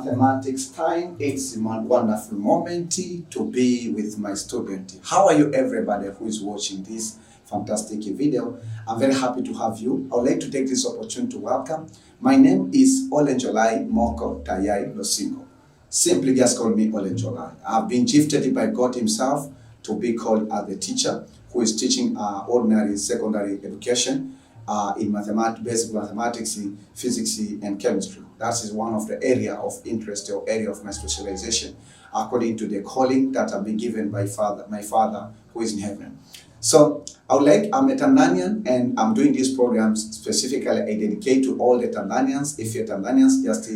mathematics time. It's a wonderful moment to be with my student. How are you, everybody who is watching this fantastic video? I'm very happy to have you. I would like to take this opportunity to welcome. My name is Olenjolai&Nekinyi. Simply just call me Olenjolai. I've been gifted by God himself to be called as the teacher who is teaching ordinary secondary education in basic mathematics, physics, and chemistry. That is one of the area of interest or area of my specialization, according to the calling that I've been given by my father who is in heaven. So I'm a Tanzanian, and I'm doing these programs specifically. I dedicate to all the Tanzanians. If you're Tanzanians, just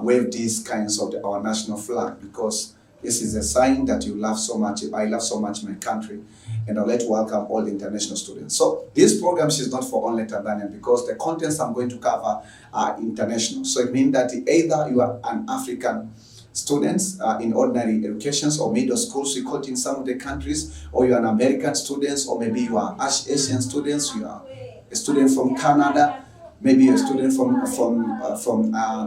wave these kinds of our national flag, because this is a sign that you love so much. I love so much my country, and I'd like to welcome all the international students. So this program is not for only Tanzanian, because the contents I'm going to cover are international. So it means that either you are an African students in ordinary educations or middle schools, we call it in some of the countries, or you are an American students, or maybe you are Asian students, you are a student from Canada, maybe you're a student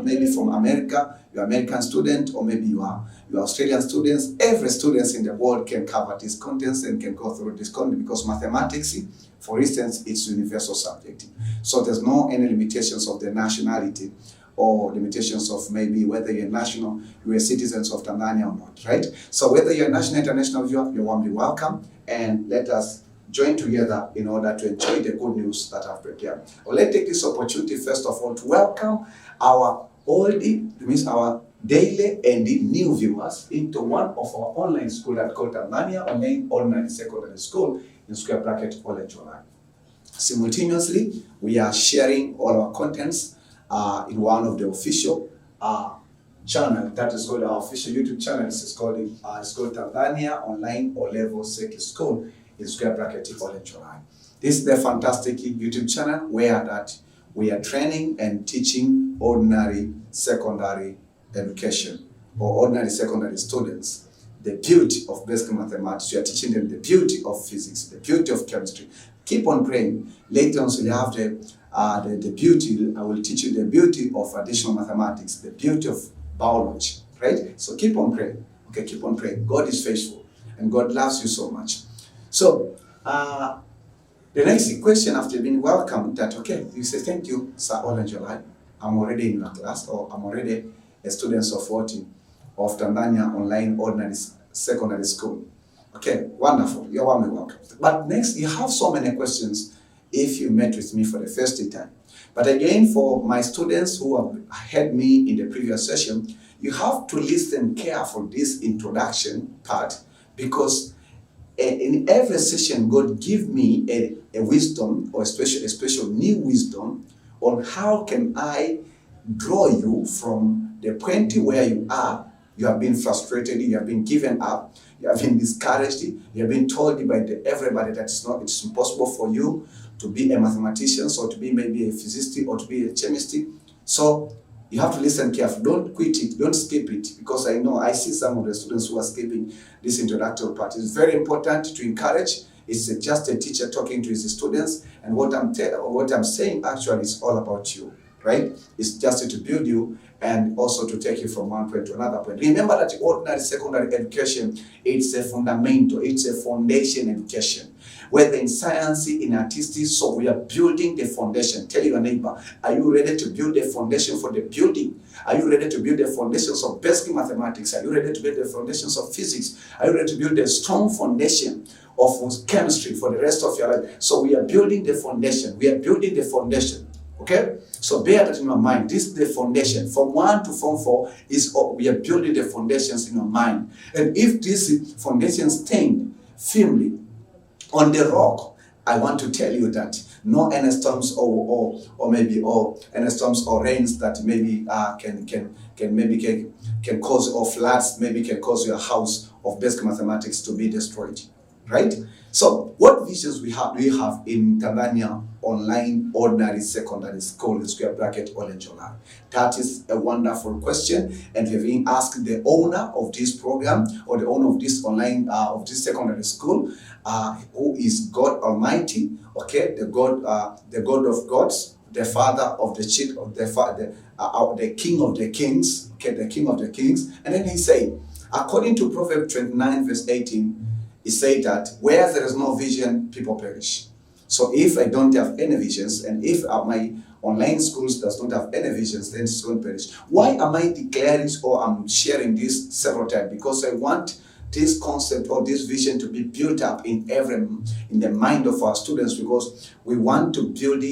maybe from America, you're American student, or maybe you are Australian students. Every students in the world can cover these contents and can go through this content, because mathematics, for instance, it's universal subject. So there's no any limitations of the nationality or limitations of maybe whether you're national, you're citizens of Tanzania or not, right? So whether you're a national, international viewer, you're warmly welcome, and let us join together in order to enjoy the good news that I've prepared. Well, let's take this opportunity, first of all, to welcome our our daily and new viewers into one of our online school that called Tanzania Online Ordinary Secondary School in square bracket Olenjolai. Simultaneously, we are sharing all our contents in one of the official channel that is called our official YouTube channel. It's called Tanzania Online O-Level Secondary School in square bracket Olenjolai. This is the fantastic YouTube channel where that we are training and teaching ordinary secondary education or ordinary secondary students the beauty of basic mathematics. We are teaching them the beauty of physics, the beauty of chemistry. Keep on praying. Later on, so you have the beauty. I will teach you the beauty of additional mathematics, the beauty of biology, right? So keep on praying. Okay, keep on praying. God is faithful, and God loves you so much. So the next question after being welcomed, that okay, you say thank you, Sir Olenjolai. I'm already in your class, or I'm already a student of Tanzania Online Ordinary Secondary School. Okay, wonderful. You're warmly welcome. But next, you have so many questions if you met with me for the first time. But again, for my students who have heard me in the previous session, you have to listen carefully this introduction part, because in every session, God give me a wisdom, or a special new wisdom on how can I draw you from the point where you are. You have been frustrated, you have been given up, you have been discouraged, you have been told by everybody that it's impossible for you to be a mathematician, or to be maybe a physicist, or to be a chemist. So you have to listen carefully. Don't quit it, don't skip it, because I see some of the students who are skipping this introductory part. It's very important to encourage. It's just a teacher talking to his students, and what I'm saying actually is all about you, right? It's just to build you and also to take you from one point to another point. Remember that ordinary secondary education, it's a fundamental, it's a foundation education. Whether in science, in artistics, so we are building the foundation. Tell your neighbor, are you ready to build the foundation for the building? Are you ready to build the foundations of basic mathematics? Are you ready to build the foundations of physics? Are you ready to build a strong foundation of chemistry for the rest of your life? So we are building the foundation. We are building the foundation. Okay? So bear that in your mind. This is the foundation. From 1 to Form 4 we are building the foundations in your mind. And if this foundation stand firmly on the rock, I want to tell you that no any storms or any storms or rains that maybe can cause, or floods maybe can cause your house of basic mathematics to be destroyed, right? So what visions do we have in Tanzania Online Ordinary Secondary School in square bracket Olenjolai? That is a wonderful question, and we have been asked the owner of this program, or the owner of this online of this secondary school, who is God Almighty, okay, the God of gods, the father of the chief of the king of the kings, okay, the king of the kings. And then he said, according to Proverbs 29 verse 18, he said that where there is no vision, people perish. So if I don't have any visions, and if my online schools does not have any visions, then it's going to perish. Why am I declaring or I'm sharing this several times? Because I want this concept or this vision to be built up in the mind of our students, because we want to build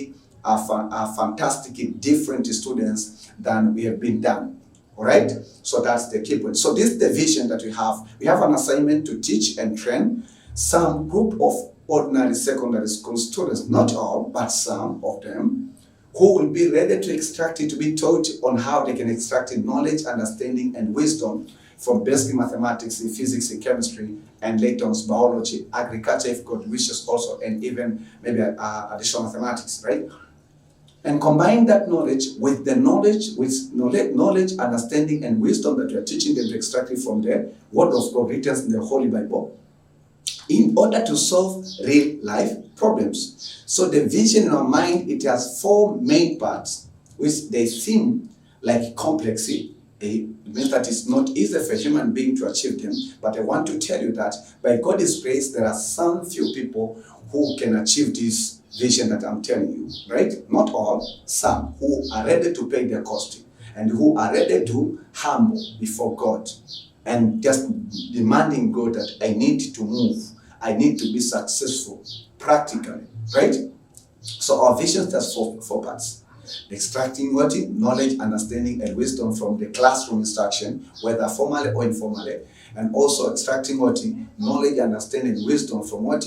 a fantastic, different students than we have been done. All right, so that's the key point. So this is the vision that we have. We have an assignment to teach and train some group of ordinary secondary school students, not all, but some of them, who will be ready to extract it, to be taught on how they can extract knowledge, understanding, and wisdom from basic mathematics, physics, chemistry, and later on biology, agriculture, if God wishes also, and even maybe additional mathematics, right? And combine that knowledge with the knowledge, understanding, and wisdom that we are teaching them to extract it from the Word of God written in the Holy Bible, in order to solve real life problems. So the vision in our mind, it has four main parts, which they seem like complex. It means that it's not easy for a human being to achieve them, but I want to tell you that by God's grace, there are some few people who can achieve this vision that I'm telling you, right? Not all, some who are ready to pay their cost and who are ready to humble before God and just demanding God that I need to move, I need to be successful practically, right? So our vision has four parts. Extracting what? Knowledge, understanding, and wisdom from the classroom instruction, whether formally or informally, and also extracting what? Knowledge, understanding, wisdom from what?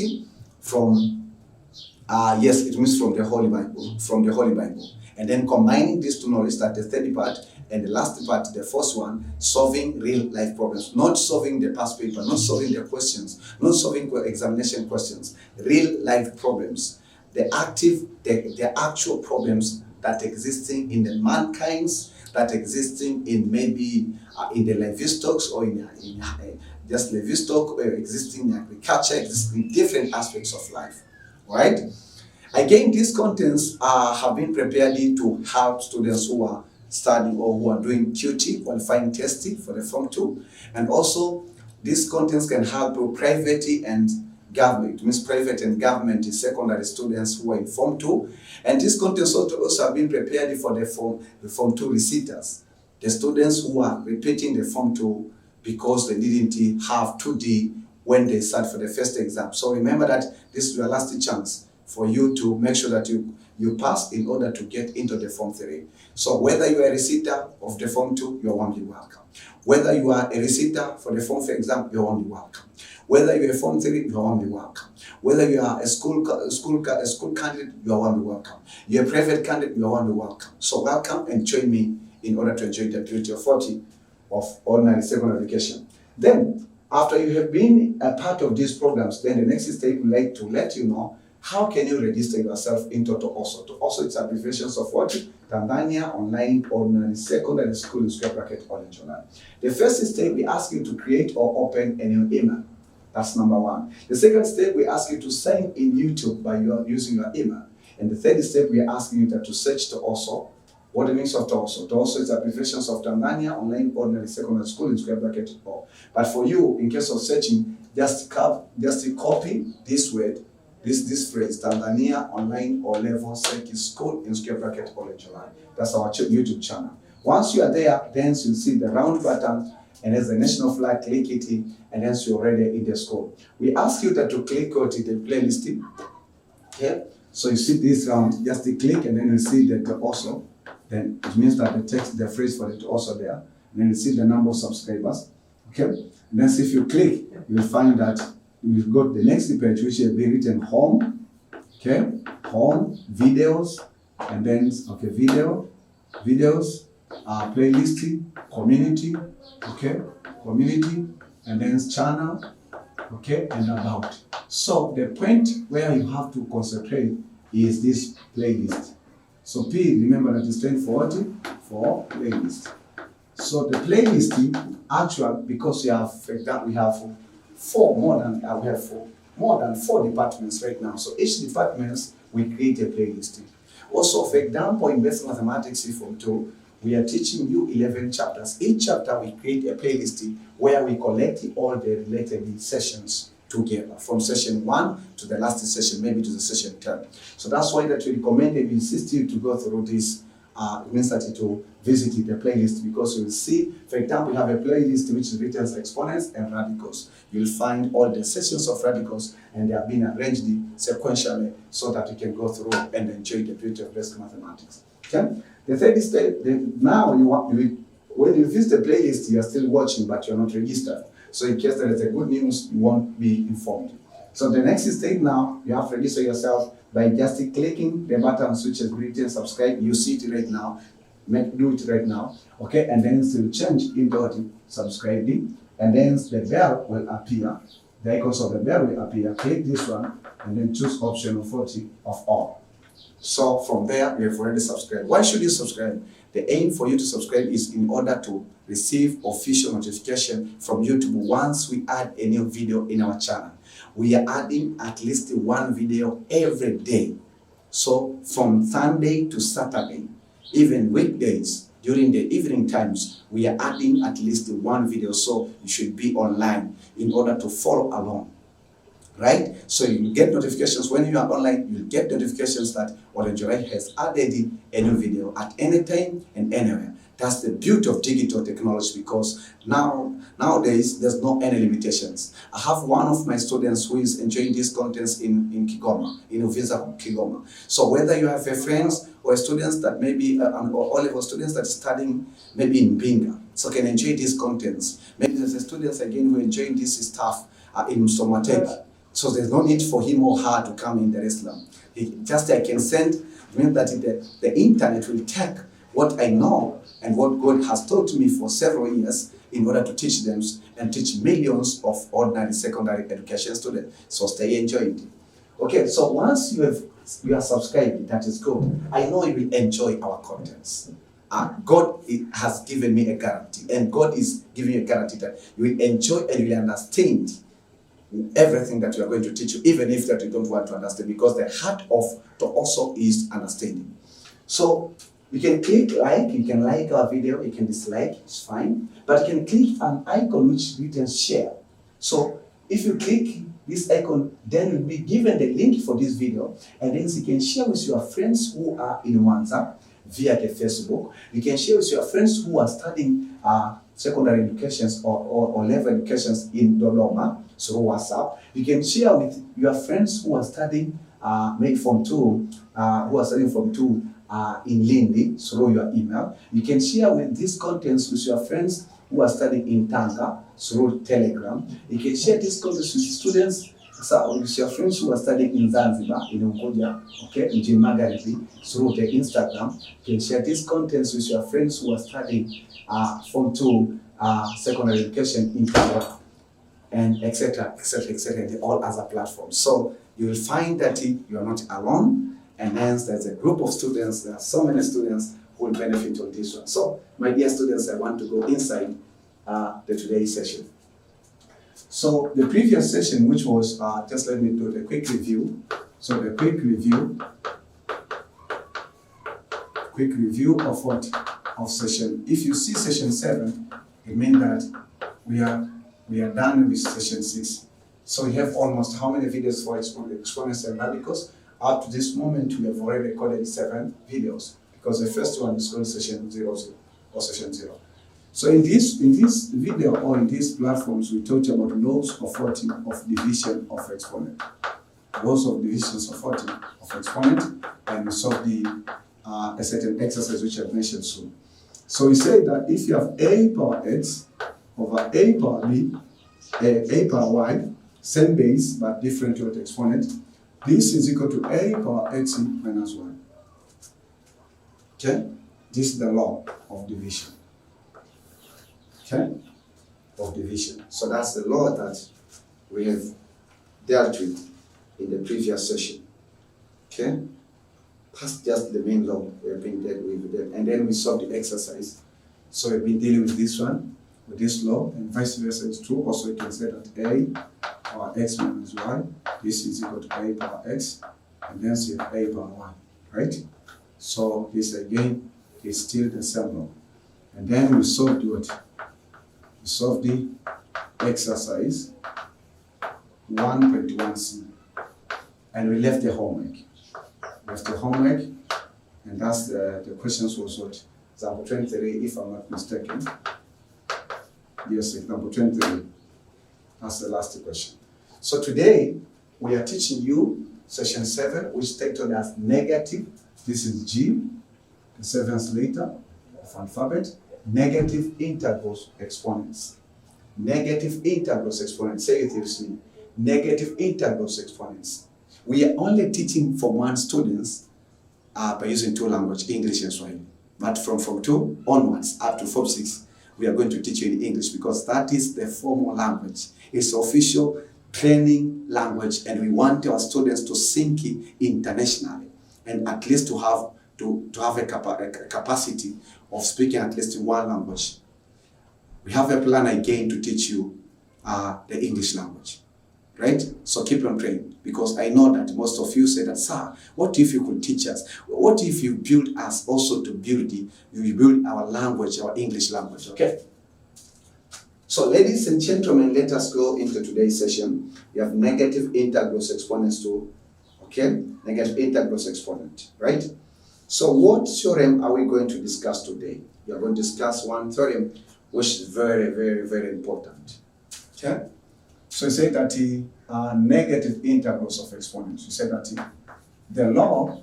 Yes, it means from the Holy Bible, and then combining these two knowledge, that the third part, and the last part, the first one, solving real life problems, not solving the past paper, not solving the questions, not solving examination questions, real life problems, the actual problems that existing in the mankind's, that existing in maybe in the livestock or in just livestock, or existing in agriculture, existing in different aspects of life. Right? Again, these contents have been prepared to help students who are studying or who are doing QT, qualifying testing for the Form 2. And also, these contents can help private and government. It means private and government secondary students who are in Form 2. And these contents also have been prepared for the Form 2 reciters. The students who are repeating the Form 2 because they didn't have 2D when they start for the first exam. So remember that this is your last chance for you to make sure that you pass in order to get into the Form 3. So whether you are a reciter of the Form 2, you're warmly welcome. Whether you are a reciter for the Form 4 exam, you're warmly welcome. Whether you're a Form 3, you're warmly welcome. Whether you are a school candidate, you're warmly welcome. You're a private candidate, you're warmly welcome. So welcome and join me in order to enjoy the beauty of 40 of ordinary secondary education. Then, after you have been a part of these programs, then the next step would like to let you know how can you register yourself into TOSO. TOSO, it's abbreviations of what? Tanzania Online Ordinary Secondary School in square bracket Olenjolai. The first step, we ask you to create or open a new email. That's number one. The second step, we ask you to sign in YouTube by using your email. And the third step, we are asking you to search TOSO. What the means of TOSO? TOSO is abbreviations of Tanzania Online Ordinary Secondary School in square bracket O. But for you, in case of searching, just copy this word, this phrase, Tanzania Online or Level Secondary School in square bracket Olenjolai. That's our YouTube channel. Once you are there, then you'll see the round button, and as the national flag, click it, and then you're already in the school. We ask you that to click on the playlist. Okay? So you see this round, just click, and then you see that also. Then it means that the text, the phrase for it also there. And then you see the number of subscribers. Okay? And then if you click, you will find that you've got the next page, which will be written home. Okay? Home, videos, and then, okay, videos, playlist, community, okay? Community, and then channel, okay, and about. So the point where you have to concentrate is this playlist. So P, remember that it stands for what? For playlist. So the playlist, actual, because we have more than four departments right now. So each department, we create a playlist. Also, for example, in basic mathematics form 2, we are teaching you 11 chapters. Each chapter we create a playlist where we collect all the related sessions together, from session 1 to the last session, maybe to the session 10. So that's why that we recommend and we insist you to go through this. It means that to visit the playlist, because you will see, for example, you have a playlist which is written as Exponents and Radicals. You'll find all the sessions of Radicals, and they have been arranged sequentially so that you can go through and enjoy the beauty of basic mathematics. Okay? The third is now when you visit the playlist, you are still watching, but you're not registered. So in case there is a good news, you won't be informed. So the next stage now, you have to register yourself by just clicking the button which is written subscribe. You see it right now. Do it right now. Okay, and then it will change into subscribing, and then the bell will appear. The icons of the bell will appear. Click this one, and then choose option 40 of all. So from there, you have already subscribed. Why should you subscribe? The aim for you to subscribe is in order to receive official notification from YouTube once we add a new video in our channel. We are adding at least one video every day. So from Sunday to Saturday, even weekdays, during the evening times, we are adding at least one video. So you should be online in order to follow along. Right? So you get notifications when you are online. You'll get notifications that Olenjolai has added a new video at any time and anywhere. That's the beauty of digital technology, because nowadays there's no any limitations. I have one of my students who is enjoying these contents in Kigoma, in Uvinza, Kigoma. So whether you have a friends or students that maybe or all students that are studying maybe in Binga, so can enjoy these contents. Maybe there's a students again who are enjoying this stuff in Somatek. So there's no need for him or her to come in Dar es Salaam. I can send, means that the internet will take what I know and what God has taught me for several years in order to teach them and teach millions of ordinary secondary education students. So stay enjoyed. Okay, so once you are subscribed, that is good. I know you will enjoy our contents. God has given me a guarantee, and God is giving you a guarantee that you will enjoy and you will understand everything that we are going to teach you, even if that you don't want to understand, because the heart of to also is understanding. So you can click like, you can like our video, you can dislike, it's fine, but you can click an icon which written share. So if you click this icon, then you'll be given the link for this video, and then you can share with your friends who are in WhatsApp via the Facebook. You can share with your friends who are studying secondary educations or level educations in Dodoma through WhatsApp. You can share with your friends who are studying maybe Form 2, who are studying Form 2 in Lindi through your email. You can share with these contents with your friends who are studying in Tanga through Telegram. You can share these contents with students, with your friends who are studying in Zanzibar, in Unguja, okay, in Jimagaribi, through the Instagram. You can share these contents with your friends who are studying Form 2 secondary education in Tanga, and etc., and all other platforms. So you will find that you are not alone, and hence there's a group of students, there are so many students who will benefit on this one. So my dear students, I want to go inside the today's session. So the previous session, which was, just let me do the quick review. So the quick review of what? Of session. If you see session 7, it means that we are done with session 6. So we have almost how many videos for exponents and radicals? Up to this moment, we have already recorded 7 videos, because the first one is called session 00 or session 0. So in this video or in these platforms, we talked about laws of 40 of division of exponent. Laws of divisions of 40 of exponent, and we solved a certain exercise which I've mentioned soon. So we say that if you have a power x over a power b, a power y, same base but different with exponent, this is equal to a power x minus 1. Okay? This is the law of division. Okay? Of division. So that's the law that we have dealt with in the previous session. Okay? That's just the main law we have been dealing with them. And then we solved the exercise. So we've been dealing with this one, with this law, and vice versa is true. Also, you can say that a power x minus y, this is equal to a power x, and then you have a power y, right? So this again is still the same law. And then we solved what? We solved the exercise 1.1c. And we left the homework. And that's the questions was what? Example 23, if I'm not mistaken. Yes, example 23. That's the last question. So today, we are teaching you session 7, which titled as negative. This is G, the seventh letter of alphabet. Negative integrals exponents. Negative integrals exponents. Say it with me. Negative integrals exponents. We are only teaching Form 1 students by using two languages, English and Swahili. But from Form 2 onwards, up to Form 6, we are going to teach you in English because that is the formal language. It's official training language, and we want our students to think internationally and at least to have a capacity of speaking at least in one language. We have a plan again to teach you the English language, right? So keep on praying, because I know that most of you say that, sir, what if you could teach us? What if you build us also to build our language, our English language, okay? So ladies and gentlemen, let us go into today's session. We have negative integrals exponents too, okay? Negative integrals exponent, right? So what theorem are we going to discuss today? We are going to discuss one theorem which is very, very, very important, okay? So we say that the negative integrals of exponents. We say that the law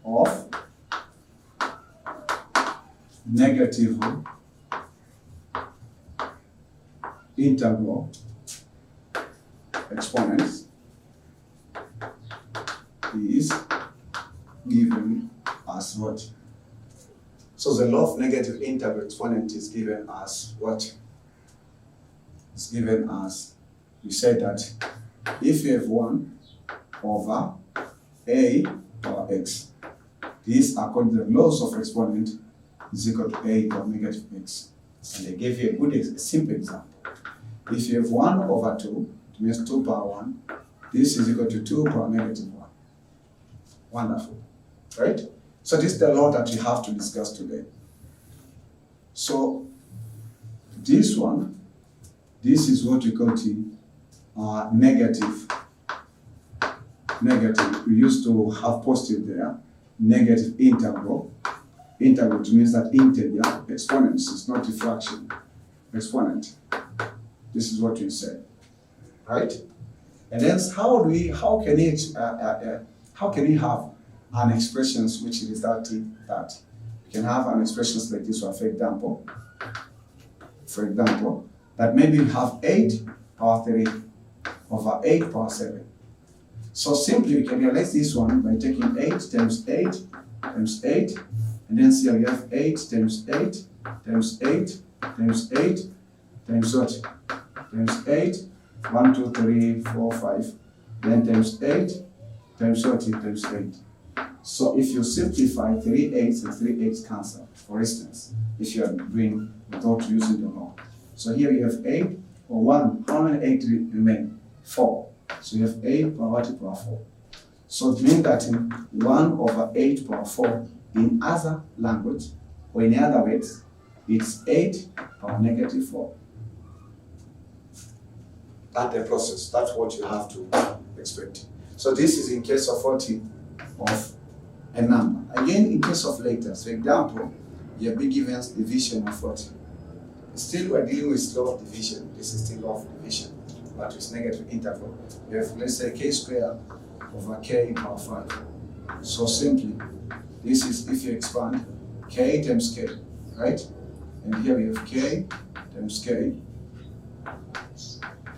of negative integral exponents is given as what? So the law of negative integral exponent is given as what? It's given as, we said that if you have 1 over a power x, this according to the laws of exponent is equal to a power negative x. And they gave you a simple example. If you have 1 over 2, it means 2 power 1, this is equal to 2 power negative 1. Wonderful, right? So this is the law that we have to discuss today. So this one, this is what we call the negative. We used to have positive there. Negative integral. Integral means that integer exponents is not a fraction. Exponent. This is what we say, right? And then how can we have an expressions which is that? We can have an expressions like this one, for example, that maybe we have 8 power 3 over 8 power 7. So simply we can realize this one by taking 8 times 8 times 8, and then see how you have 8 times 8 times 8 times 8 times what? Times 8, 1, 2, 3, 4, 5, then times 8 times what? Times 8. So if you simplify 3 8s and 3 8s cancel, for instance, if you are doing without using the law. So here you have 8 or 1. How many 8 remain? 4. So you have 8 power 4. So it means that 1 over 8 power 4 in other language, or in other words, it's 8 power negative 4. That's the process. That's what you have to expect. So this is in case of what? Of a number. Again, in case of letters, for example, you have been given division of what? Still, we're dealing with law of division. This is still law of division, but with negative interval. You have, let's say, k squared over k power 5. So simply, this is if you expand k times k, right? And here we have k times k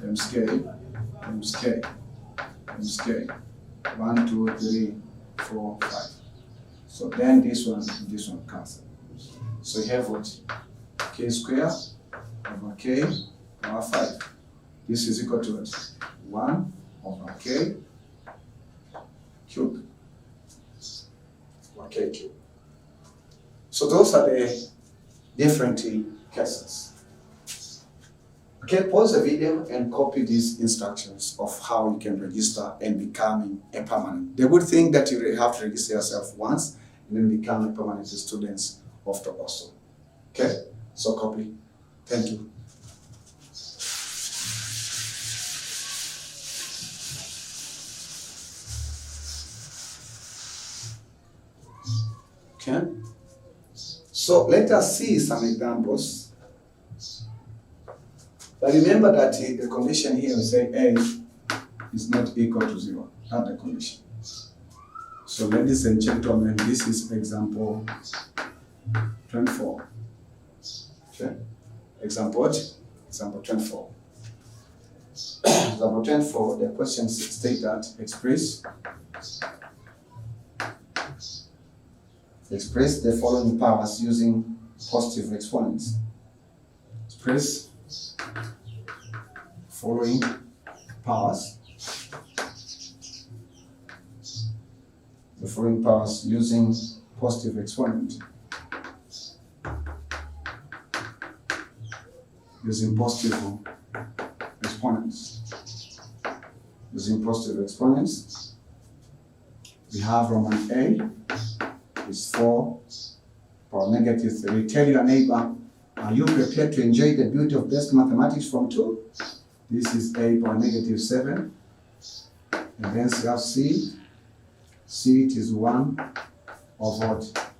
times k times k times k. 1, 2, 3, 4, 5. So then this one and this one cancel. So you have what? K squared over k power 5. This is equal to what? 1 over k cubed. Or k cubed. So those are the different cases. Okay, pause the video and copy these instructions of how you can register and becoming a permanent. The good thing that you have to register yourself once and then become a permanent student of the course. Okay, so copy. Thank you. Okay, so let us see some examples. But remember that the condition here we say A is not equal to 0. That's the condition. So ladies and gentlemen, this is example 24. Okay, example what? Example 24. Example 24, the question states that express the following powers using positive exponents. Express following powers. The following powers using positive exponent. Using positive exponents. Using positive exponents, we have Roman A is 4 power negative 3. Tell your neighbor, are you prepared to enjoy the beauty of basic mathematics from 2? This is A power negative 7. And then you have C. C, it is 1 of what?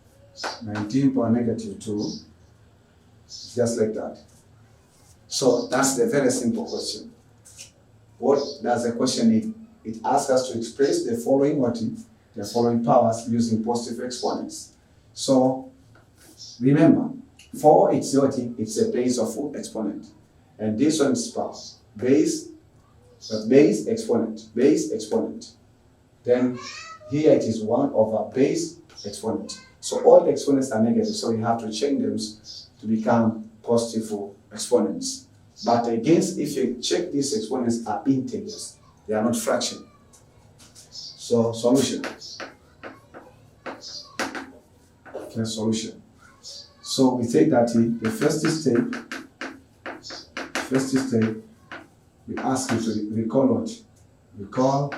19 power negative 2. Just like that. So that's the very simple question. What does the question need? It asks us to express the following the following powers using positive exponents. So remember, 4 it's what? It's a base of exponent. And this one is power. Base exponent. Then here it is 1 over base exponent. So all the exponents are negative, so you have to change them to become positive exponents. But again, if you check, these exponents are integers. They are not fraction. So solution. Okay, solution. So we take that the first step, we ask you to recall what? Recall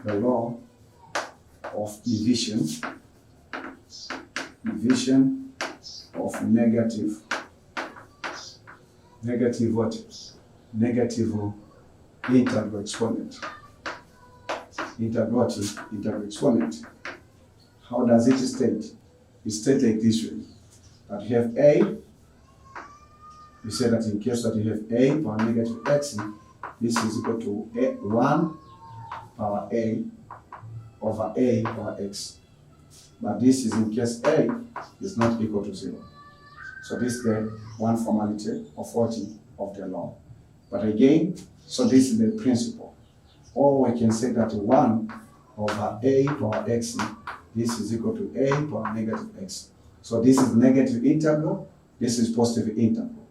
the law of division of negative what? Negative integral exponent. Integral exponent. How does it state? It states like this way. That you have A, we say that in case that you have A power negative x, this is equal to 1 power A over A power x. But this is in case A is not equal to 0. So this is the one formality of the law. But again, so this is the principle. Or we can say that 1 over A power x, this is equal to A power negative x. So this is negative integral, this is positive integral.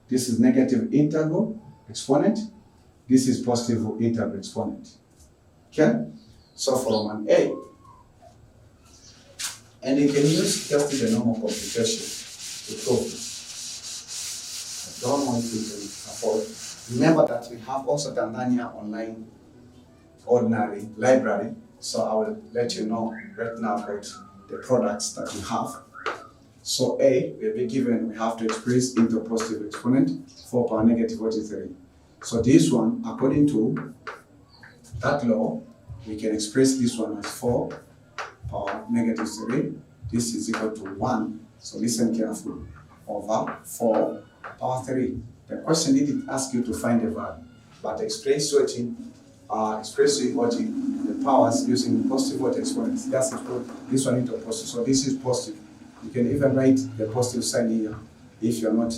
This is negative integral exponent, this is positive integral exponent. Okay? So for Roman A, and you can use just the normal computation to prove this. I don't know if you can afford. Remember that we have also TANZANIA online ordinary library. So I will let you know right now about the products that we have. So A, we will be given, we have to express into positive exponent 4 power negative 43. So this one, according to that law, we can express this one as 4 power negative 3. This is equal to 1. So listen carefully. Over 4 power 3. The question didn't ask you to find a value, but express the powers using positive exponents. That's it. This one into positive. So this is positive. You can even write the positive sign here if you're not,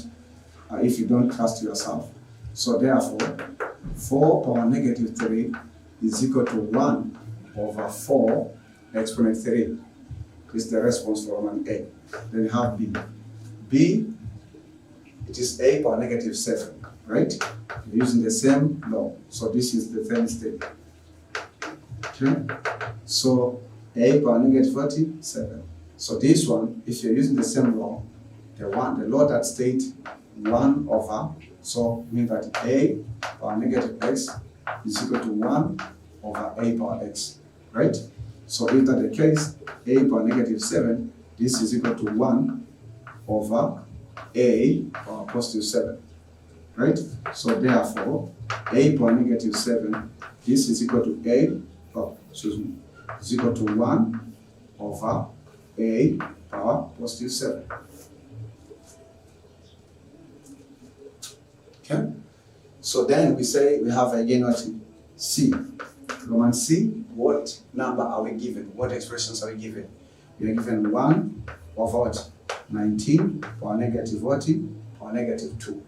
if you don't trust yourself. So therefore, 4 power negative 3 is equal to 1 over 4 exponent 3. This is the response for Roman A. Then you have B. B, it is A power negative 7, right? You're using the same law. So this is the third step. Okay? So A power negative 47. So this one, if you're using the same law, the law that states 1 over So means that a power negative x is equal to 1 over a power x, right? So if that the case, a power negative 7, this is equal to 1 over a power positive 7, right? So therefore, a power negative 7, this is equal to is equal to 1 over a power positive 7. Okay? So then we say we have again what? C. Roman C, what number are we given? What expressions are we given? We are given 1 over what? 19 power negative what? Power negative 2.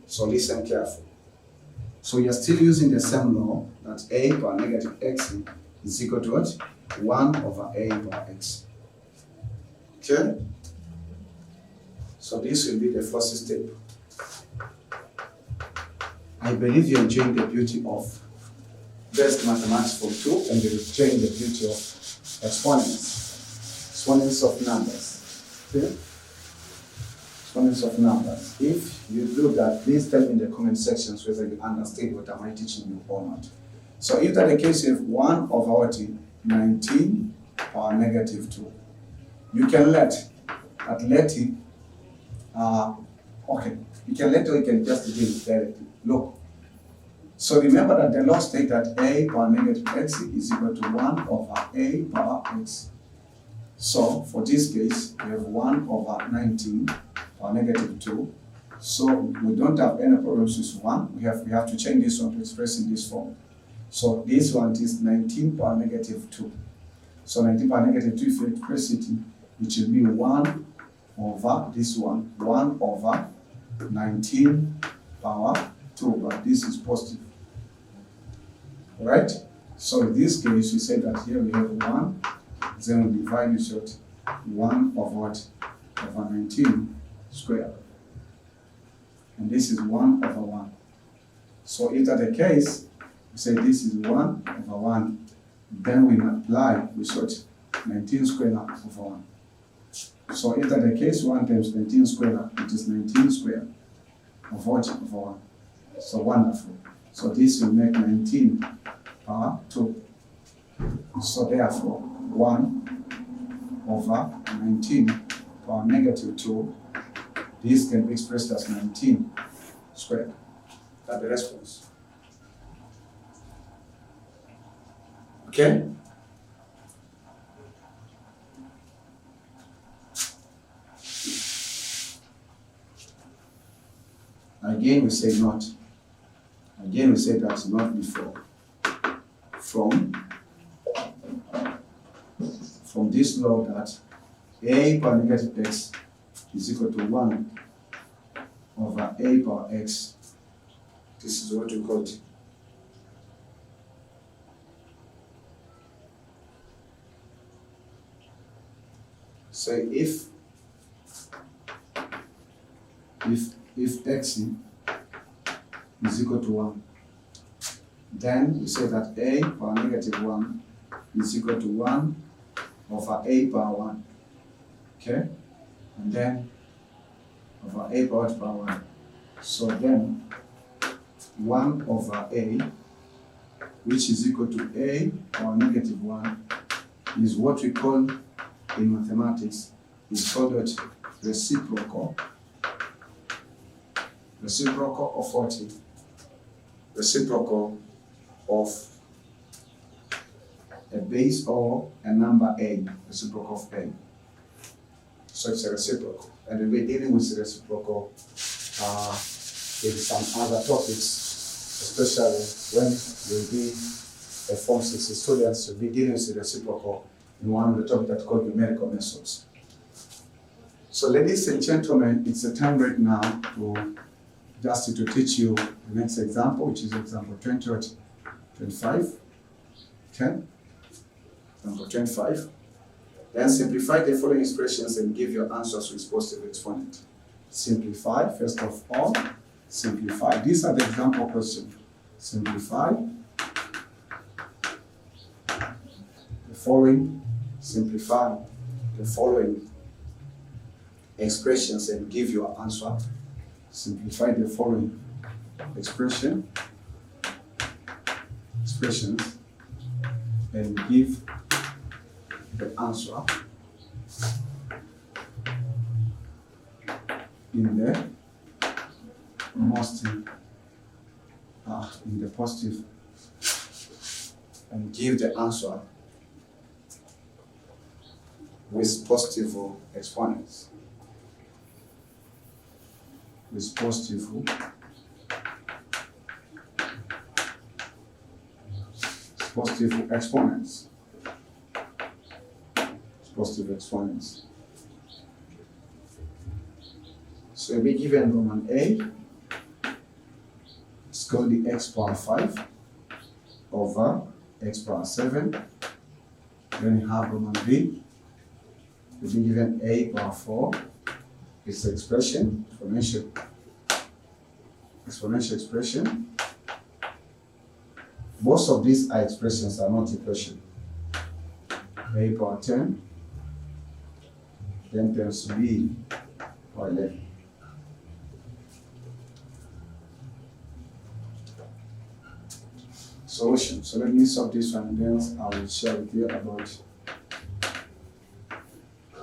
So listen carefully. So you are still using the same law that a power negative x is equal to what? 1 over a power x. Okay? So this will be the first step. I believe you're enjoying the beauty of basic mathematics from 2, and you're enjoying the beauty of exponents. Exponents of numbers. Okay? Exponents of numbers. If you do that, please tell me in the comment sections whether you understand what am I teaching you or not. So if that the case, you have 1 over what? 19 power negative 2. You can let it, okay, you can let it, or you can just deal it directly. Look. So remember that the law states that a power negative x is equal to 1 over a power x. So for this case, we have 1 over 19 power negative 2. So we don't have any problems with 1. We have to change this one to express in this form. So this one is 19 power negative 2. So 19 power negative 2, if you express it, it will be 1 over this one, 1 over 19 power 2, but this is positive. Alright? So in this case, we say that here we have 1, then we divide this out 1 over what? Over 19 squared. And this is 1 over 1. So if that's the case, we say this is 1 over 1. Then we multiply with what? 19 squared over 1. So if that's the case, 1 times 19 squared, it is 19 squared over what? Over 1. So wonderful. So this will make 19 power 2. So therefore, 1 over 19 power negative 2, this can be expressed as 19 squared. That's the response. Okay? Again, we say not. Again, we say that's not before. From this law that a power negative x is equal to 1 over a power x. This is what we call it. So if x is equal to 1, then we say that a power negative 1 is equal to 1 over a power 1. Okay? And then over a power 1. So then 1 over a, which is equal to a power negative 1, is what we call in mathematics is called what? Reciprocal. Reciprocal of what? Reciprocal of a base or a number a. Reciprocal of a. So it's a reciprocal. And we're dealing with the reciprocal in some other topics, especially when we'll be a Form 6 students, we'll be dealing with the reciprocal in one of the topics that's called numerical methods. So ladies and gentlemen, it's the time right now to teach you the next example, which is example 25. Okay? Example 25. Then simplify the following expressions and give your answers with positive exponent. Simplify, first of all, simplify. These are the example questions. Simplify the following, simplify the following expressions and give your answer. Simplify the following expressions and give the answer in the positive, and give the answer with positive exponents. With positive exponents. Positive exponents. So we given Roman A, it's called the x power 5 over x power 7. Then you have Roman B, we'll be given a power 4. It's the expression, exponential expression. Most of these are expressions, are not equation. A power 10, then times b power 11. Solution. So let me solve this one, and then I will share with you about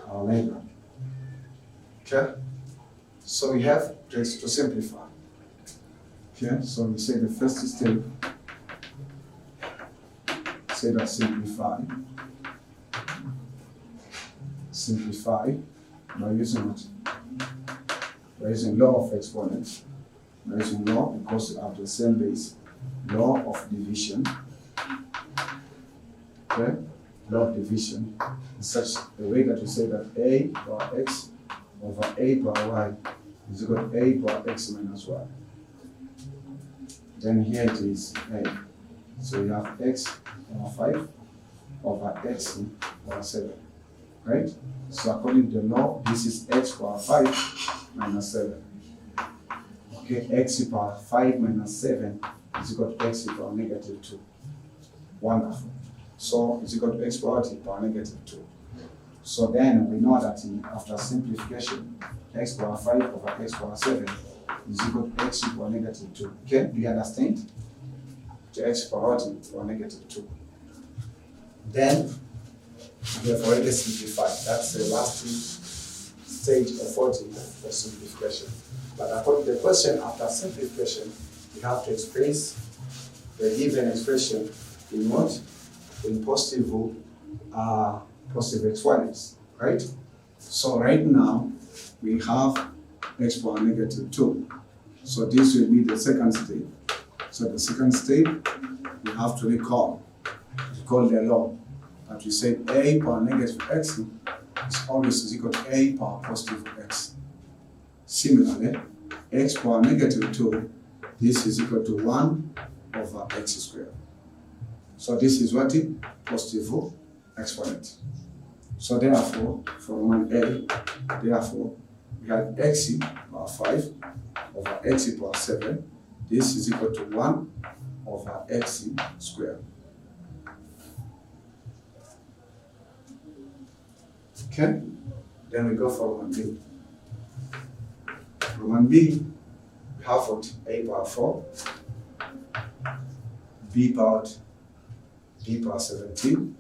our labor. Okay? So we have just to simplify. Okay? So we say the first step, say that simplify by using what? By using law of exponents. By using law, because they have the same base. Law of division. Okay? Law of division is such a way that you say that a power x over a power y is equal to a power x minus y. Then here it is a. So you have x power 5 over x power 7. Right? So according to the law, this is x power 5 minus 7. Okay, x power 5 minus 7 is equal to x power negative 2. Wonderful. So it's equal to x power negative 2. So then we know that after simplification, x power 5 over x power 7 is equal to x power negative 2. Okay, do you understand? To x power negative 2. Then we have already simplified. That's the last stage of for simplification. But according to the question, after simplification, we have to express the given expression in what? In positive exponents, right? So right now, we have x power negative 2. So this will be the second step. So the second step, we have to recall the law. That we said a power negative x is always equal to a power positive x. Similarly, x power negative 2, this is equal to 1 over x squared. So this is what is positive exponent. So therefore, from 1a, therefore, we have x power 5 over x power 7. This is equal to 1 over x squared. Okay? Then we go for Roman B. Roman B, we have what? A power 4, b power 17,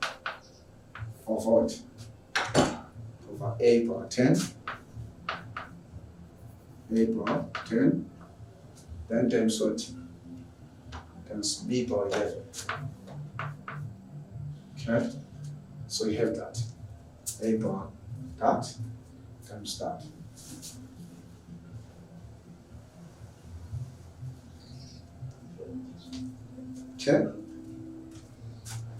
over what? Over a power 10, a power 10, then times what? Times b power 11. Okay? So you have that. A power that times that. Okay?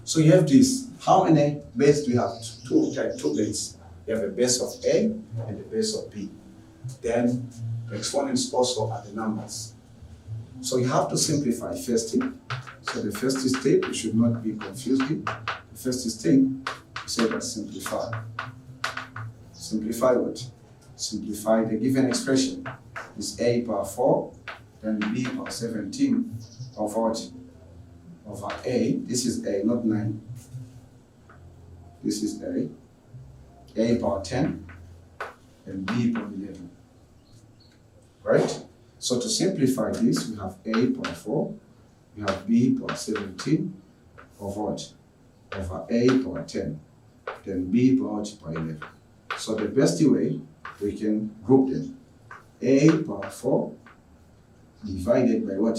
So you have this. How many bases do you have? Two bases. You have a base of A and a base of B. Then the exponents also are the numbers. So you have to simplify first thing. So the first step, you should not be confused. The first step, you say that simplify. Simplify what? Simplify the given expression. Is a power 4, then b power 17 over what? Over a. This is a, not 9. This is a power 10, and b power 11. Right? So to simplify this, we have a power 4, we have b power 17 of what? Over a power 10, then b power 11. So the best way we can group them. A power 4 divided by what?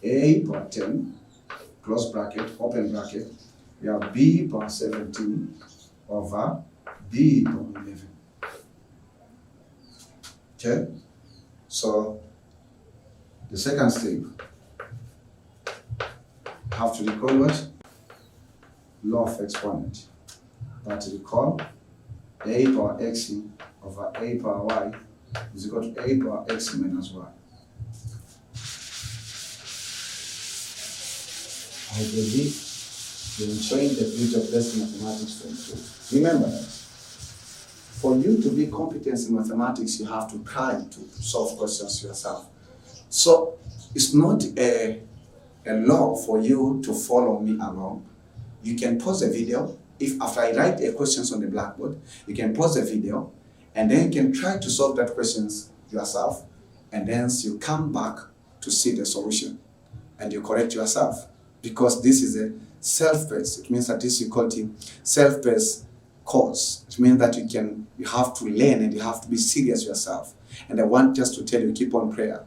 A power 10, close bracket, open bracket. We have b power 17 over b power 11. Okay? So the second step, have to recall what? Law of exponent. That recall a power x over a power y is equal to a power x minus y. I believe you're enjoying the beauty of basic mathematics to improve. Remember that for you to be competent in mathematics, you have to try to solve questions yourself. So it's not a law for you to follow me along. You can pause the video. If after I write the questions on the blackboard, you can pause the video and then you can try to solve that questions yourself, and then you come back to see the solution and you correct yourself, because this is a self-paced. It means that this is called a self-paced course. It means that you have to learn and you have to be serious yourself. And I want just to tell you, keep on prayer,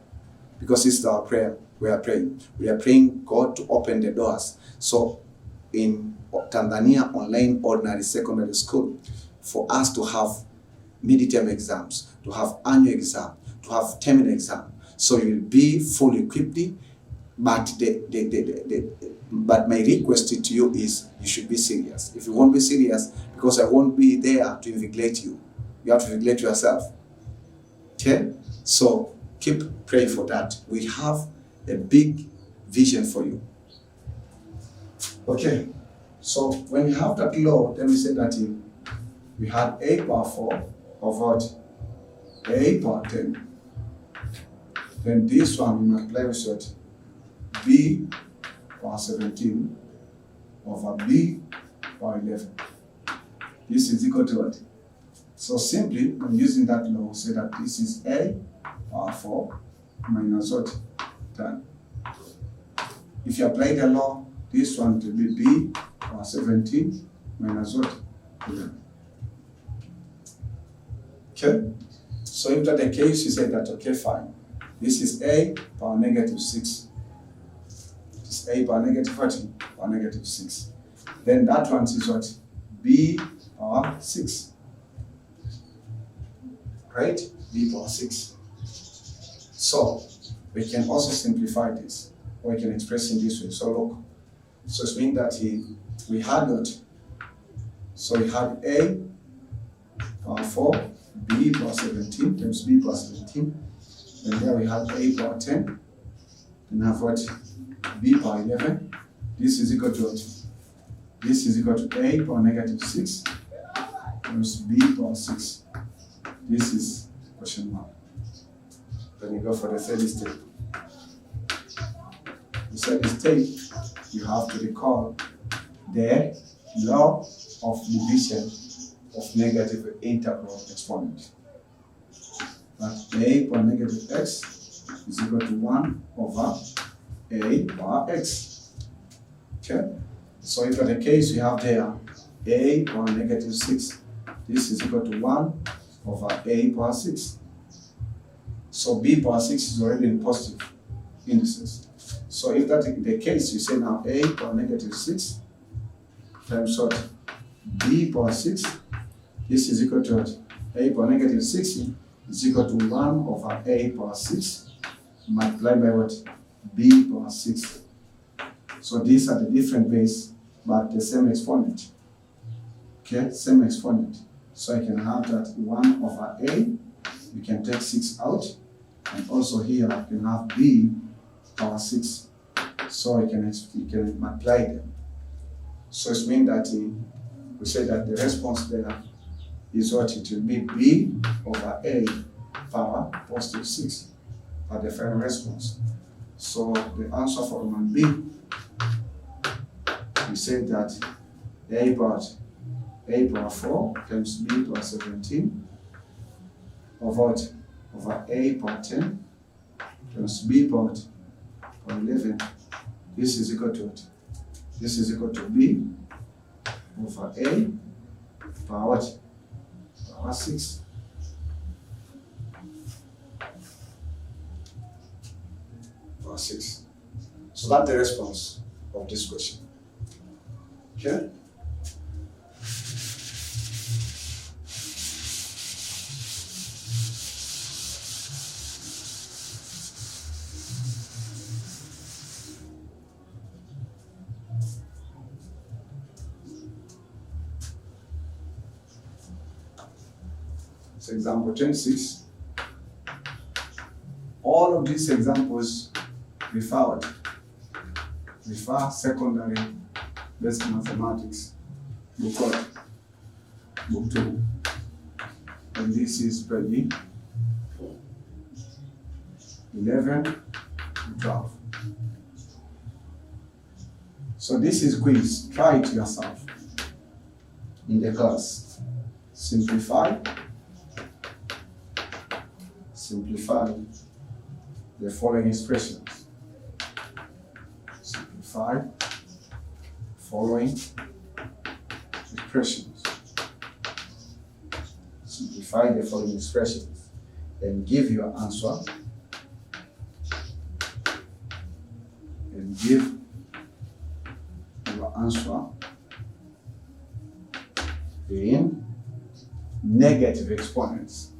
because this is our prayer. We are praying. We are praying God to open the doors. So in Tanzania Online Ordinary Secondary School, for us to have midterm exams, to have annual exam, to have terminal exam, so you will be fully equipped. But but my request to you is you should be serious. If you won't be serious, because I won't be there to invigilate you, you have to invigilate yourself. Okay? So keep praying for that. We have a big vision for you. Okay? So when we have that law, then we say that we had a power 4 of what? A power 10. Then this one we multiply with what? B power 17 over B power 11. This is equal to what? So simply, when using that law, say that this is A power 4 minus what? 10. If you apply the law, this one will be B power 17 minus what? 11. Okay? So if that's the case, you say that, okay, fine. This is A power negative 6. This is A power negative 40 or negative 6. Then that one is what? B power 6. Right? B power 6. So we can also simplify this, or we can express in this way. So look. So it means that we had what? So we had A power 4, B power 17 times B power 17. Then there we had A power 10. Then have what? B power 11. This is equal to what? This is equal to A power negative 6 times B power 6. This is question mark. Then you go for the third step. The third step, you have to recall the law of division of negative integral exponent. That A power negative x is equal to 1 over A power x. Okay? So if that's the case, we have there A power negative 6. This is equal to 1 over A power 6. So B power 6 is already in positive indices. So if that's the case, you say now A power negative 6 times what? B power 6. This is equal to what? A power negative 6 is equal to 1 over A power 6 multiplied by what? B power 6. So these are the different base, but the same exponent. Okay, same exponent. So I can have that 1 over A, we can take 6 out, and also here I can have B power 6. So we can multiply them. So it means that we say that the response there is what? It will be B over A power positive 6 for the final response. So the answer for one B, we said that A power 4 times B power 17 over what? Over A power 10 times b power 11. This is equal to what? This is equal to b over a power what? Power 6. Power 6. So that's the response of this question. Okay? So example 26. All of these examples refer secondary basic mathematics, book 1, book 2, and this is page 11 and 12. So this is quiz. Try it yourself in the class. Simplify the following expressions. Simplify following expressions. Simplify the following expressions and give your answer. And give your answer in negative exponents.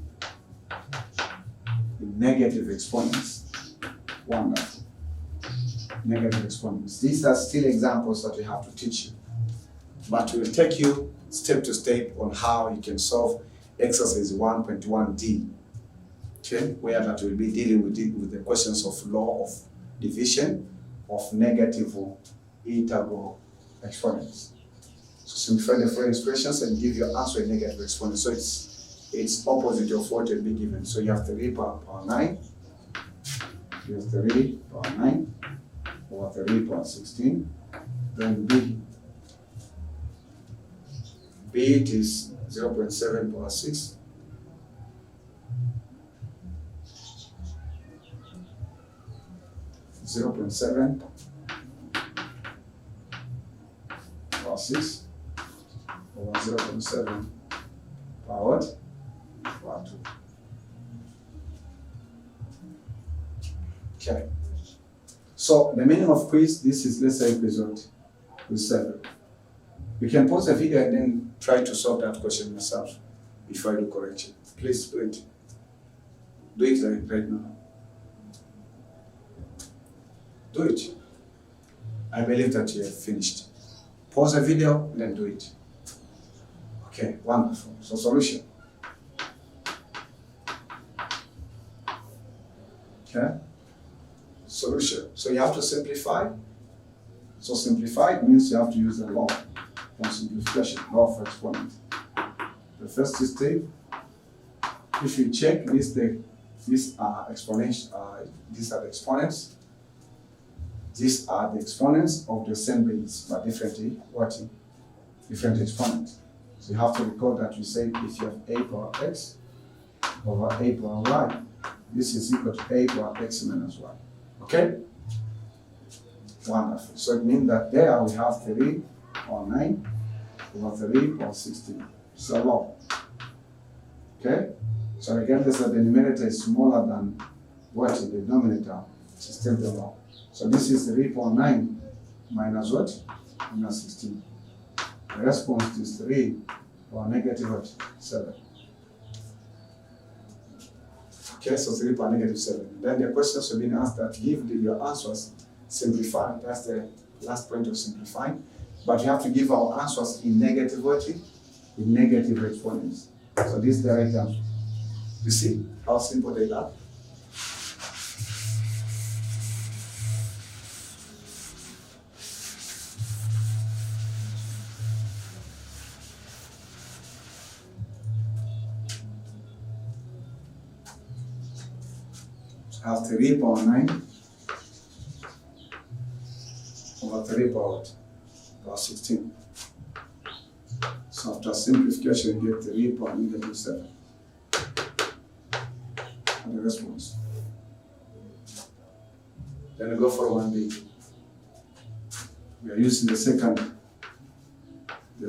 Negative exponents. Wonderful. Negative exponents. These are still examples that we have to teach you. But we'll take you step to step on how you can solve exercise 1.1D. Okay? Where that will be dealing with the questions of law of division of negative or integral exponents. So simplify the following expressions and give your answer in negative exponents. So it's opposite of what will be given. So you have 3 power 9, you have 3 power 9, over 3 power 16, then b it is 0.7 power 6, power 6 over 0.7 power what? Power 2. Okay. So the meaning of quiz, this is, let's say, result quiz 7. You can pause the video and then try to solve that question yourself before I do correction. Please do it. Do it right now. Do it. I believe that you have finished. Pause the video and then do it. Okay, wonderful. So solution. Okay. Solution. So you have to simplify. So simplify means you have to use the law of simplification, law of exponent. The first step, if you check these are exponents, these are the exponents. These are the exponents of the same base, but different exponents. So you have to recall that you say if you have a power x over a power y, this is equal to a power x minus y. Okay? Wonderful. So it means that there we have 3 or 9 over 3 or 16. So law. Okay? So regardless that the numerator is smaller than what in the denominator, it's still the law. So this is 3 power 9 minus what? Minus 16. The response is 3 power negative what? 7. Okay, so 3 power negative 7. Then the questions have been asked that give your answers, simplify. That's the last point of simplifying. But you have to give our answers in negative what? In negative exponents. So this is the right answer. You see how simple they are? Have 3 power 9 over 3 power 16. So after simplification, you get 3 power negative 7. And the response. Then we go for 1B. We are using the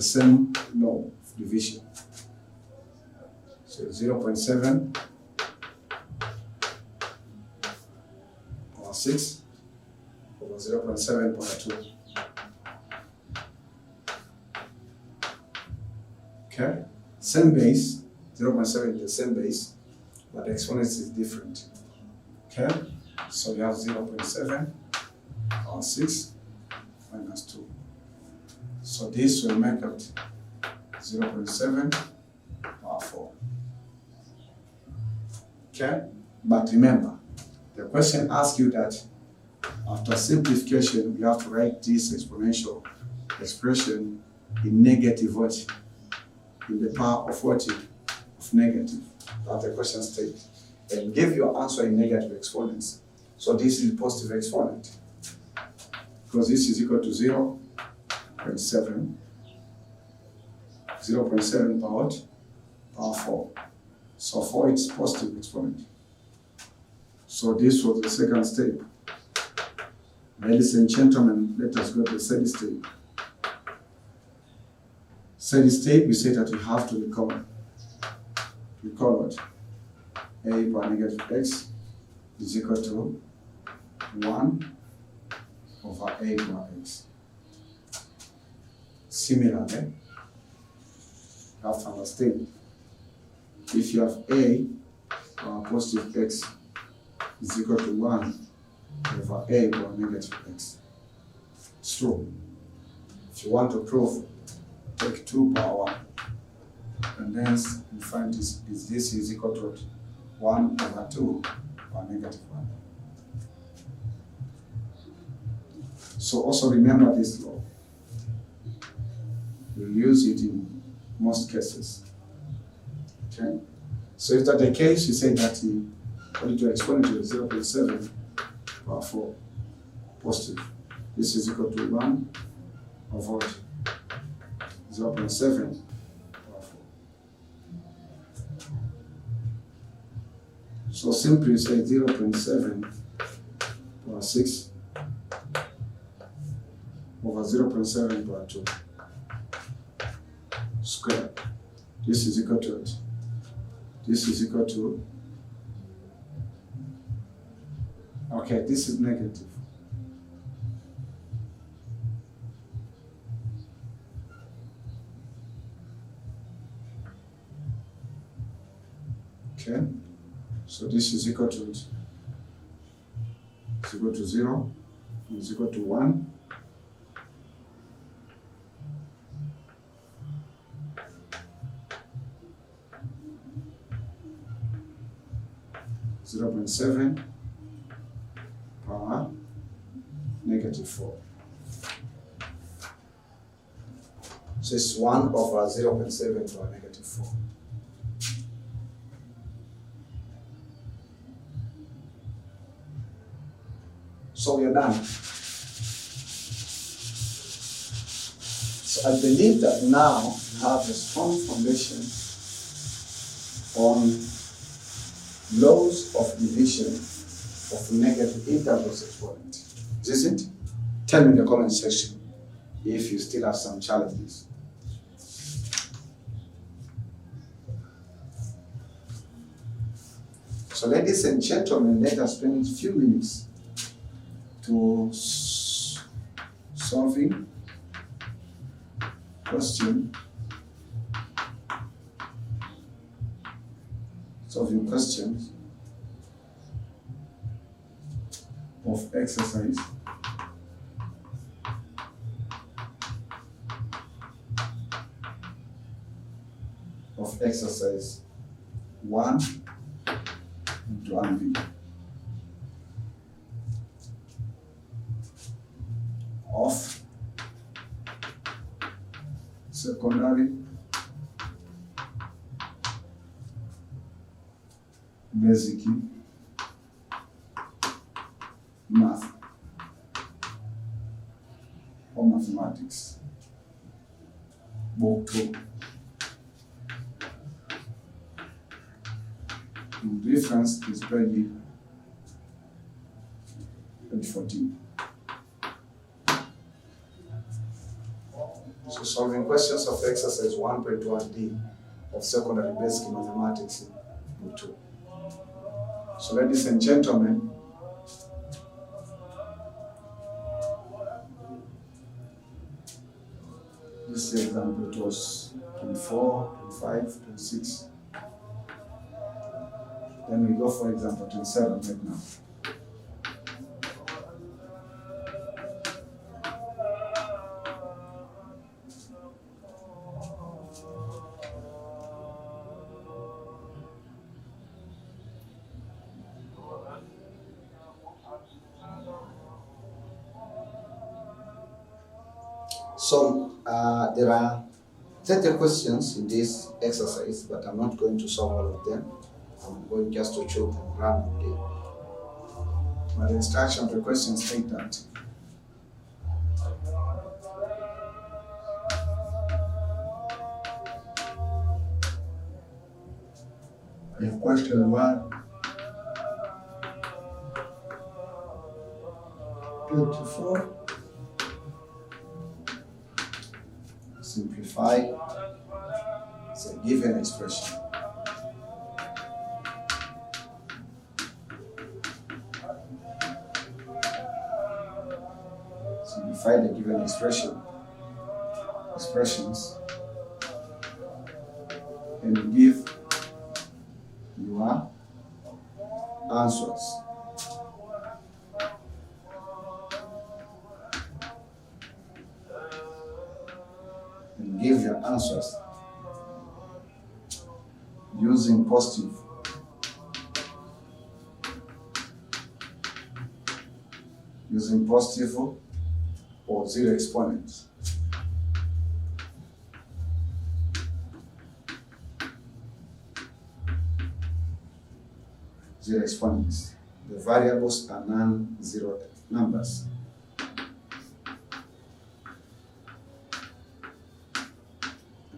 same law of division. So 0.7 power 6 over 0.7 power 2. Okay, same base, 0.7 is the same base, but the exponents is different. Okay, so we have 0.7 power 6 minus 2. So this will make it 0.7 power 4. Okay, but remember, the question asks you that after simplification, we have to write this exponential expression in negative what? In the power of what? Of negative. That's the question states. And give your answer in negative exponents. So this is positive exponent. Because this is equal to 0.7. 0.7 power what? Power 4. So 4 is positive exponent. So this was the second step. Ladies and gentlemen, let us go to the third step. Third step, we say that we have to recall what? A power negative x is equal to 1 over a power x. Similarly, you have to understand, if you have a power positive x is equal to 1 over a power negative x. It's true. If you want to prove, take 2 power, and then you find this is equal to 1 over 2 power negative 1. So also remember this law. We'll use it in most cases. Okay? So if that's the case, you say that according to exponent is 0.7 power 4 positive. This is equal to 1 over 0.7 power 4. So simply you say 0.7 power 6 over 0.7 power 2 square. This is equal to it. This is equal to, okay, this is negative. Okay, so this is equal to it. It's equal to 0, it's equal to 1. (0.7) power negative 4. So it's 1 over 0.7 power negative 4. So we are done. So I believe that now you have a strong foundation on laws of division of negative intervals exponent. Isn't it? Tell me in the comment section if you still have some challenges. So ladies and gentlemen, let us spend a few minutes to solving questions of exercise exercise 1 and 1B of secondary basic math or mathematics, book 2. The difference is very 2014. So solving questions of exercise 1.1D of secondary basic mathematics in book 2. So ladies and gentlemen, this example it was 24, 25, 26. Then we go for example 27 right now. So there are 30 questions in this exercise, but I'm not going to solve all of them. I'm going just to choose them randomly. But the instruction of the questions state that if question 1, 24, simplify, it's a given expression. Simplify the given expressions, and give your answers. And give your answers using positive or zero exponents. Zero exponents. The variables are non-zero numbers.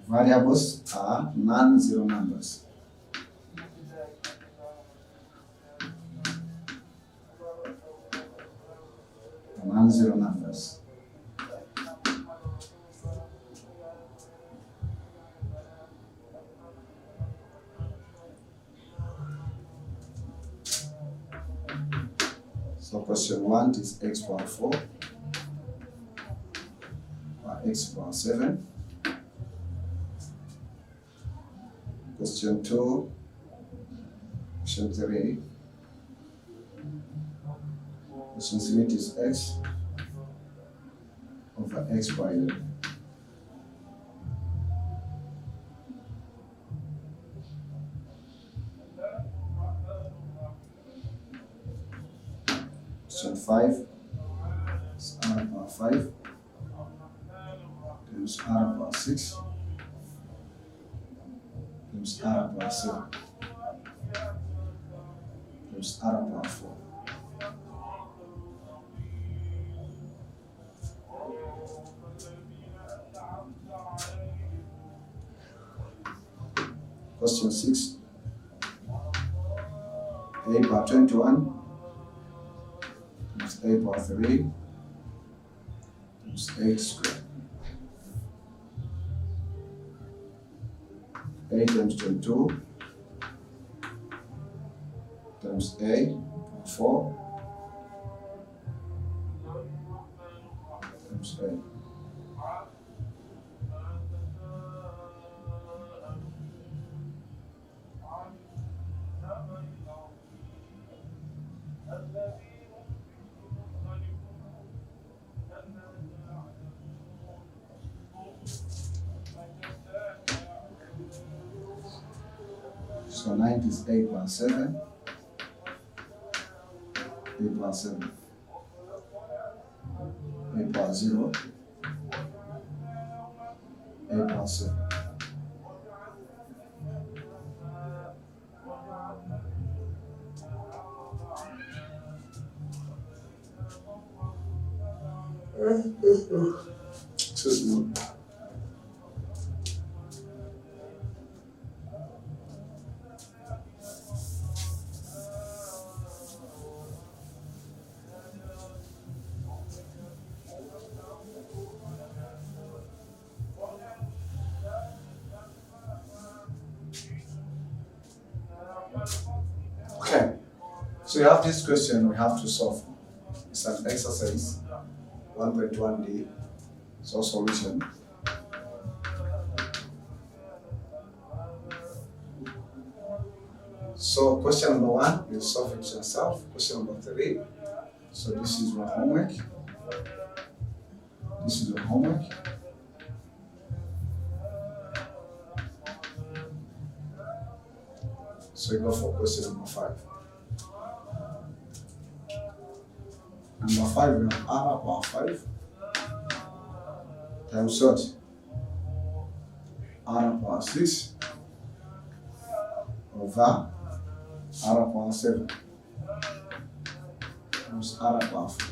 Variables are non-zero numbers. Non-zero numbers. So question 1 is x power 4 or x power 7. Question 2, question 3. Question 3 is x over x power 11. Question 5 is r power 5 times r power 6 times r power 7 times r power 4. Question 6, a power 21 times a power 3 times x squared. A times 22 times a power 4 times a. So 9 is 8 power 7, 8 power 7, 8 power 0, 8 power 7. Excuse me. So you have this question we have to solve. It's an exercise 1.1D. So solution. So question number 1, you solve it yourself. Question number 3. So this is your homework. This is your homework. So you go for question number 5. Number 5, we have R power 5 times what? R power 6 over R power 7 times R power 4.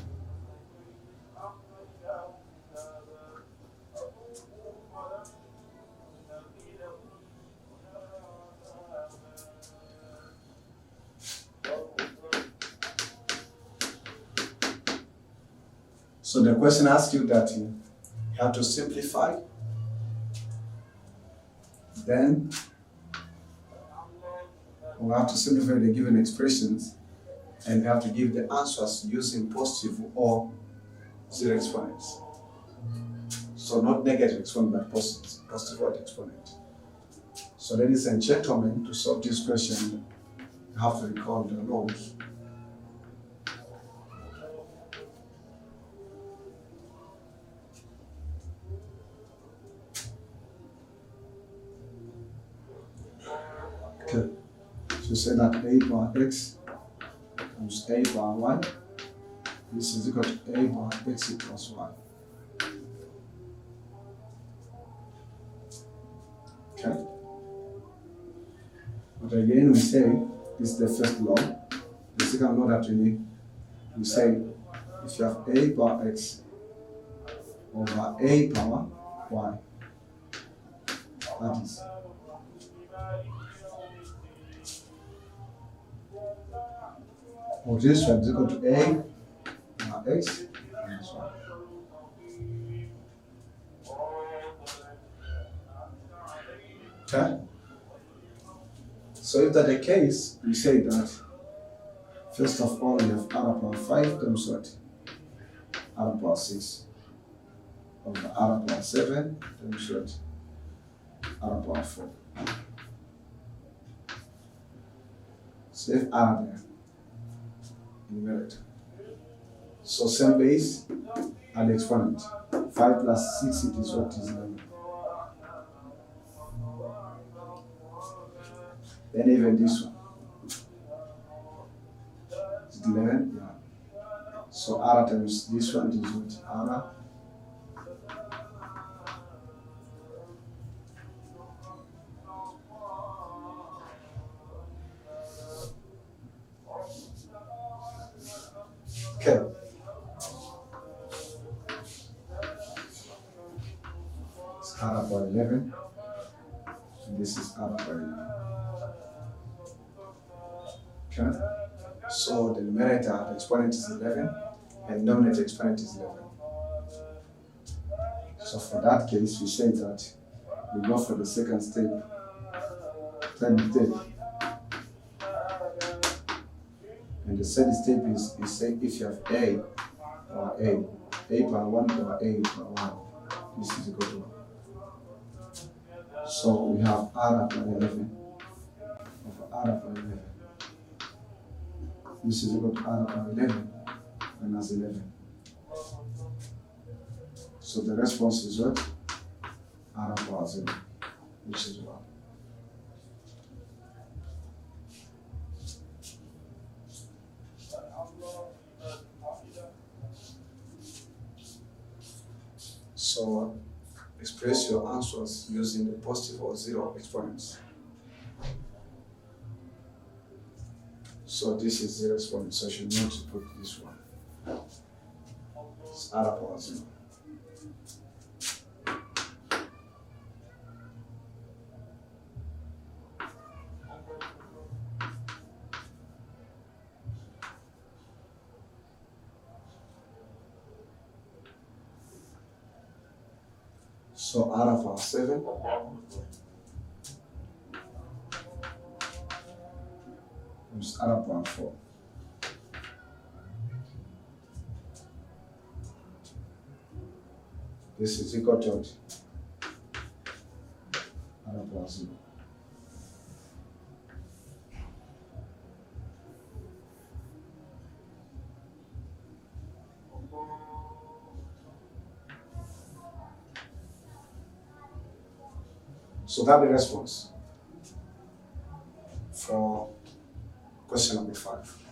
So the question asks you that you have to simplify, then we have to simplify the given expressions, and we have to give the answers using positive or zero exponents. So not negative exponent, but positive or exponent. So ladies and gentlemen, to solve this question, you have to recall the rules. Okay, so say that a power x times a power y, this is equal to a power x equals y. Okay, but again we say this is the first law. The second law that we say if you have a power x over a power y, that is or this one is equal to a x minus y. Okay? So if that's the case, we say that first of all we have r power 5 times what? R power 6 over r power 7 times what? R power 4. Save r there. Numerator. So same base and exponent. 5 plus 6, it is what is 11. Then even this one. Is it 11? Yeah. So R times this one is what? R. Okay. It's R power 11. And this is R power 11. Okay. So the numerator, the exponent is 11, and denominator exponent is 11. So for that case, we say that we go for the second step. And the third step is say if you have a power a power 1 power a power 1, this is equal to 1. So we have r power 11 over r power 11. This is equal to r power 11 minus 11. So the response is what? R power 0, which is 1. So express your answers using the positive or zero exponents. So this is zero exponent, so you should know to put this one. It's R power 0. So R power 7 times R power 4. This is equal to R plus 0. So that's the response for question number 5.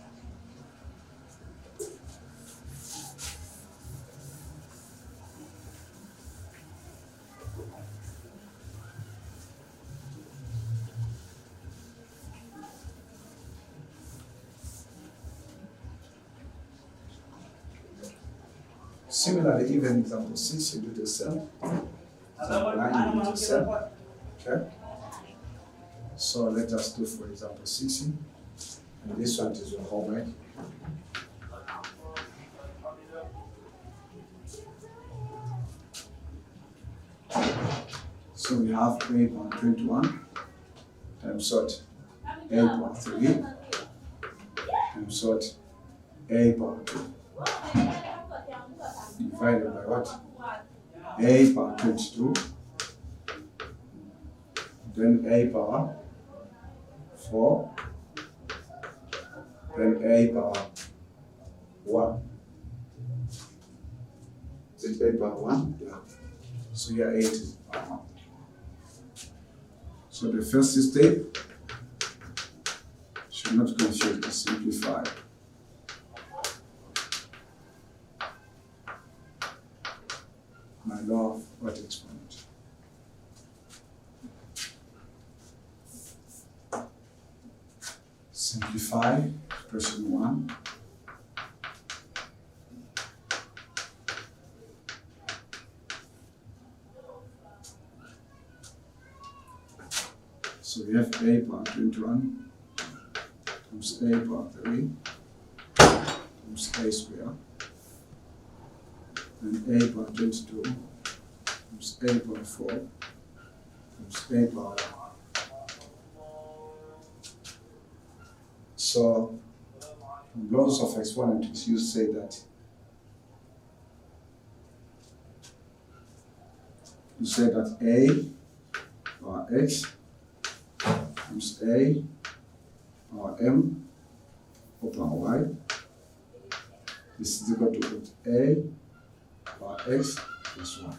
Similarly, even example 6, you do the same. Example 9, you do the same. Okay? So let us do, for example, 6. And this one is your homework. So we have a power 21 times what? A power 3 times what? A power 2. Divided by what? A power 22. Then a power 4. Then a power 1. Is it a power 1? Yeah. So here 8 is power 1. So the first step should not confuse the simplify. My law of what exponent. Simplify expression 1. So we have a power 21 times a power 3 times a square, and a power 22 times a power 4 times a power 1. So laws of exponents, you say that a power x times a power m over y. This is equal to a power x plus 1.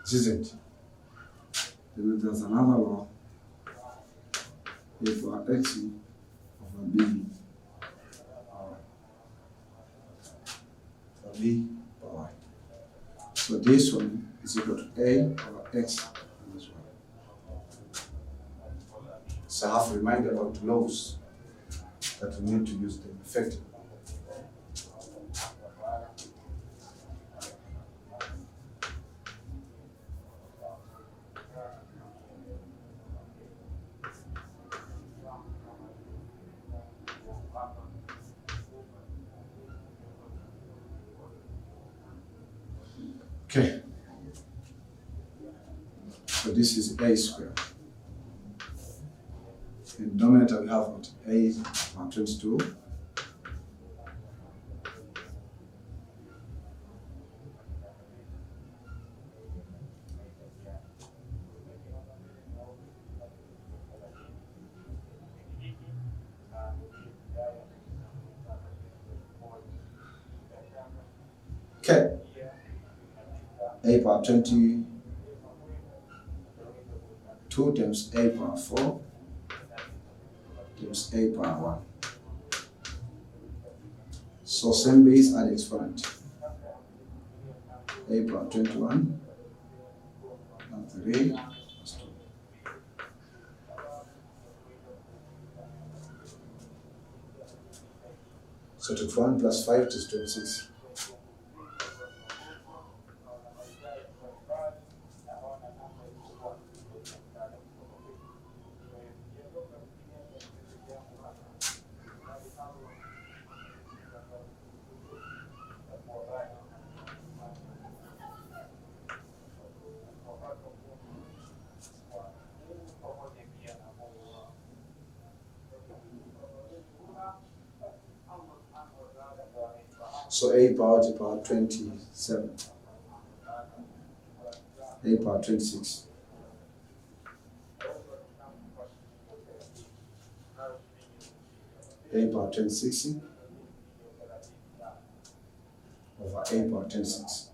This is it. Then there's another law, a power x over b power y. So this one is equal to a power x minus 1. So I have to remind you about laws that we need to use them effectively. Okay. So this is a square. In denominator we have what? A power 22 okay. A power 22 times a power 4 times a power 1. So same base add exponent. A power 21 and 3 plus 2. So 21 plus 5 is 26. So A power to power 27. A power 26. A power 26 over A power 26.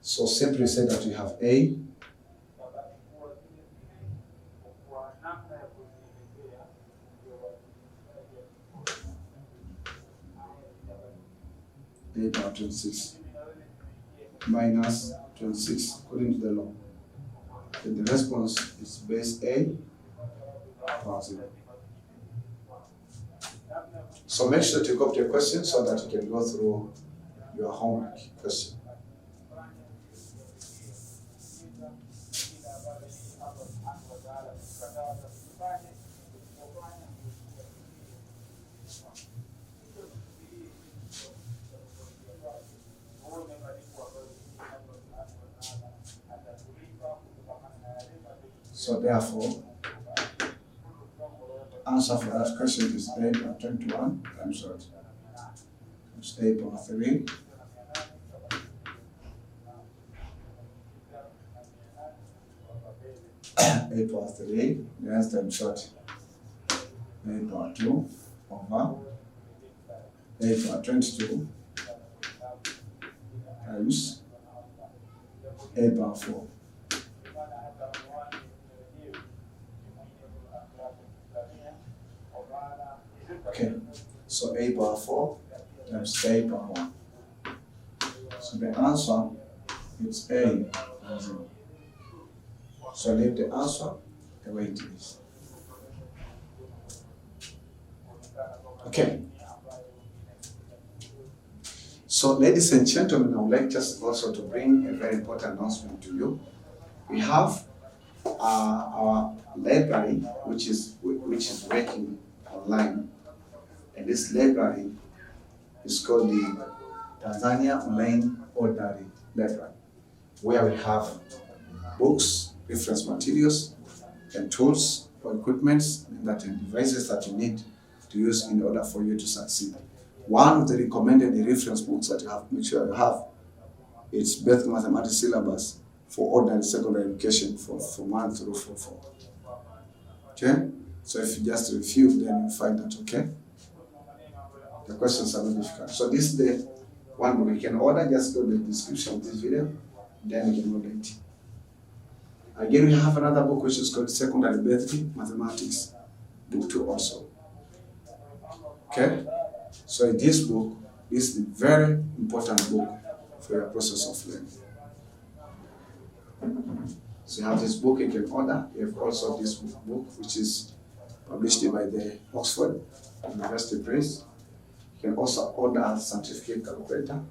So simply say that we have A power 26 minus 26 according to the law. And the response is base A power 0. So make sure to copy your question so that you can go through your homework question. So therefore, answer for that question is A power 21 times what? Times A power 3 A power 3, the answer is what? A power 2 over A power 22 times A power 4. Okay, so A power 4 times A power 1. So the answer is A power 0. So leave the answer the way it is. Okay. So ladies and gentlemen, I would like just also to bring a very important announcement to you. We have our library which is working online, and this library is called the Tanzania Online Ordinary Library, where we have books, reference materials, and tools or equipments and devices that you need to use in order for you to succeed. One of the recommended reference books that you have to make sure you have, it's Basic Mathematics Syllabus for ordinary secondary education for 1 through 4. Okay? So if you just review, then you find that okay. The questions are not difficult. So this is the one book you can order. Just go to the description of this video, then you can order it. Again, we have another book which is called Secondary Basic Mathematics, Book 2 also. Okay? So in this book, this is a very important book for your process of learning. So you have this book you can order. You have also this book which is published by the Oxford University Press. You can also order a certificate calculator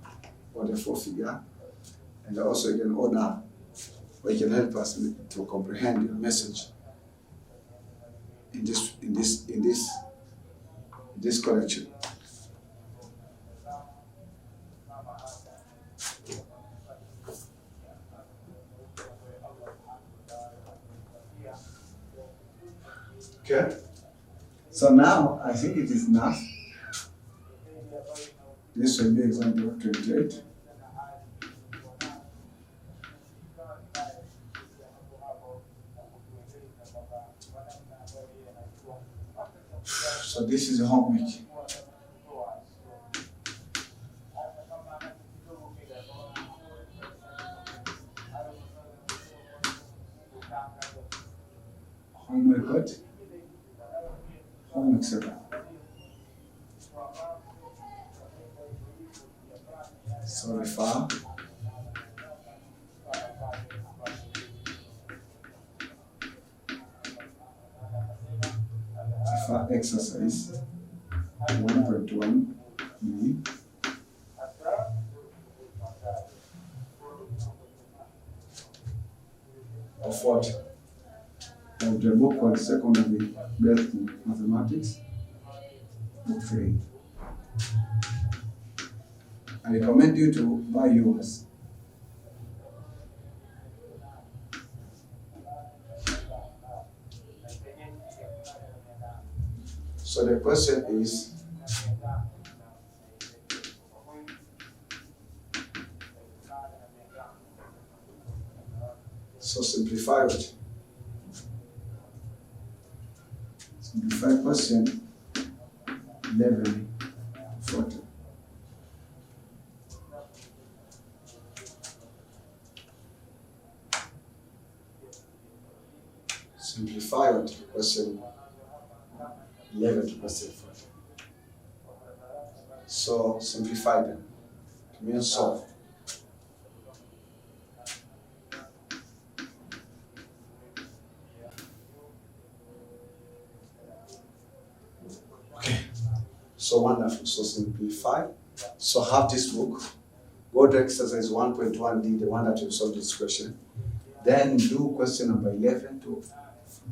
or the 4-figure, and also you can order where you can help us to comprehend your message in this collection. Okay. So now I think it is enough. This will be example 28. So this is the homework. Homework what? Homework 7. So refer. Exercise 1.1b of what? Of the book called Secondary Basic Mathematics, Book 3. I recommend you to buy yours. So the question is, so simplify it. Simplify question 1140. Simplify it, question 11 to question 40. So simplify them. It means solve. Okay. So wonderful. So simplify. So have this book. Go to exercise 1.1D, the one that you solve this question. Then do question number 11 to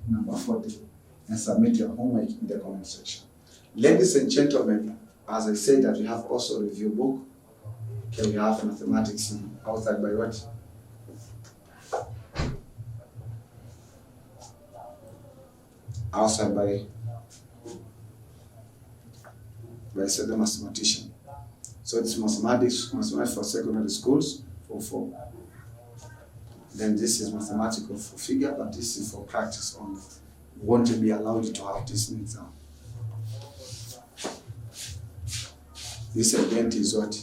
number 40 and submit your homework in the comment section. Ladies and gentlemen, as I said that we have also a review book. Okay, we have mathematics outside by what? Outside by the mathematician. So it's mathematics for secondary schools for 4. Then this is mathematical for figure, but this is for practice only. We want to be allowed to have this in exam. This event is what?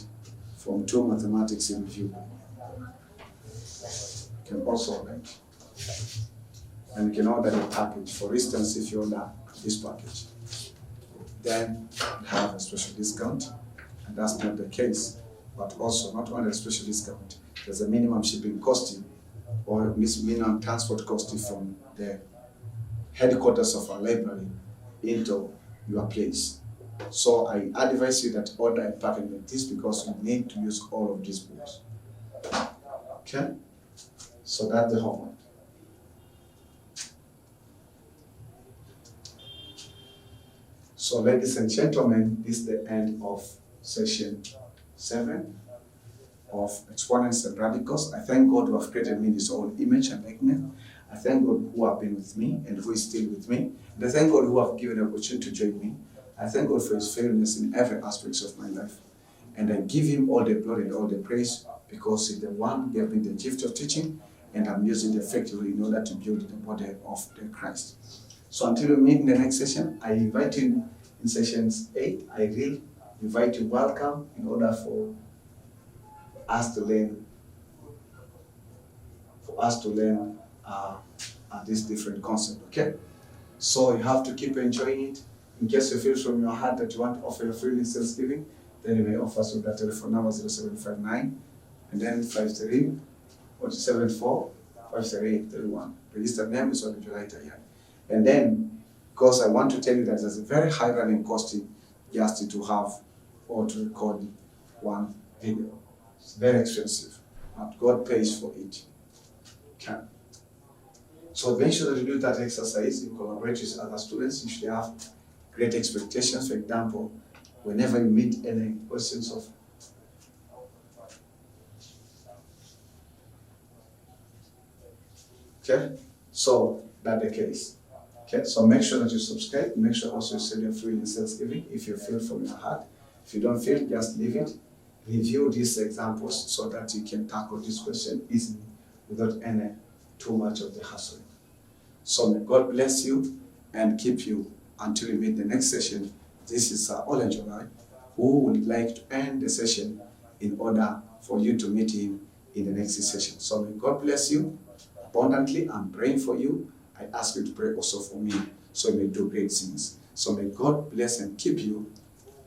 From 2 mathematics in review. You can also write. And you can order a package. For instance, if you order this package, then you have a special discount. And that's not the case. But also, not only a special discount, there's a minimum shipping costing or minimum transport costing from the headquarters of our library into your place. So I advise you that order a package like this because you need to use all of these books. Okay? So that's the homework. So ladies and gentlemen, this is the end of session 7 of Exponents and Radicals. I thank God who have created me this own image and likeness. I thank God who have been with me and who is still with me. And I thank God who have given an opportunity to join me. I thank God for His faithfulness in every aspect of my life. And I give Him all the glory and all the praise because He's the one who gave me the gift of teaching and I'm using it effectively in order to build the body of the Christ. So until we meet in the next session, I invite you in sessions 8. I will invite you welcome in order for us to learn this different concept, okay? So you have to keep enjoying it. In case you feel from your heart that you want to offer your feeling Thanksgiving, then you may offer us with that telephone number 0759 and then 53 or 74 53831. Registered name is Olenjolai&Nekinyi. And then, because I want to tell you that there's a very high running cost just to have or to record one video. It's very expensive, but God pays for it. Okay. So make sure that you do that exercise, you collaborate with other students. You should have great expectations. For example, whenever you meet any questions of okay, so that's the case. Okay, so make sure that you subscribe. Make sure also you send your free in Thanksgiving if you feel from your heart. If you don't feel, just leave it. Review these examples so that you can tackle this question easily without any too much of the hassle. So may God bless you and keep you until we meet the next session. This is Olenjolai, who would like to end the session in order for you to meet him in the next session. So may God bless you abundantly. I'm praying for you. I ask you to pray also for me so you may do great things. So may God bless and keep you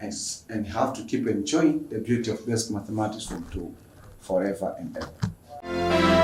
and have to keep enjoying the beauty of basic mathematics from 2 forever and ever.